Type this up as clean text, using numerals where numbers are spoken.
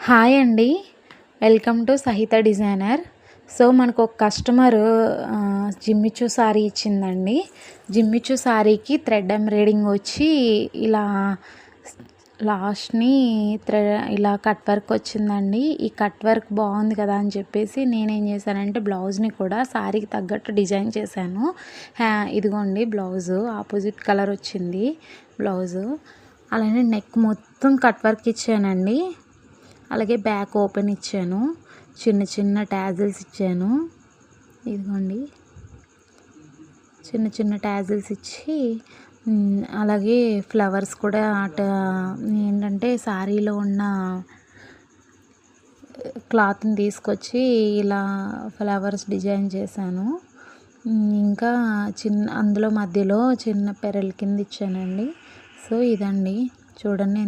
Hi అండి. Welcome to సహిత designer. So మనకు ఒక కస్టమర్ జిమ్మిచూ శారీ ఇచ్చిందండి. జిమ్మిచూ శారీకి థ్రెడ్ ఎంబ్రాయిడింగ్ వచ్చి ఇలా లాస్ట్ని ఇలా కట్ వర్క్ వచ్చిందండి. ఈ కట్ వర్క్ బాగుంది కదా అని చెప్పేసి నేనేం చేశానంటే బ్లౌజ్ని కూడా శారీకి తగ్గట్టు డిజైన్ చేశాను. ఇదిగోండి బ్లౌజు ఆపోజిట్ కలర్ వచ్చింది బ్లౌజు. అలానే నెక్ మొత్తం కట్ వర్క్ ఇచ్చానండి. అలాగే బ్యాక్ ఓపెన్ ఇచ్చాను, చిన్న చిన్న టాజిల్స్ ఇచ్చాను. ఇదిగోండి చిన్న చిన్న టాజిల్స్ ఇచ్చి అలాగే ఫ్లవర్స్ కూడా ఏంటంటే శారీలో ఉన్న క్లాత్ని తీసుకొచ్చి ఇలా ఫ్లవర్స్ డిజైన్ చేశాను. ఇంకా అందులో మధ్యలో చిన్న పెరల్ కింద ఇచ్చానండి. సో ఇదండి చూడండి.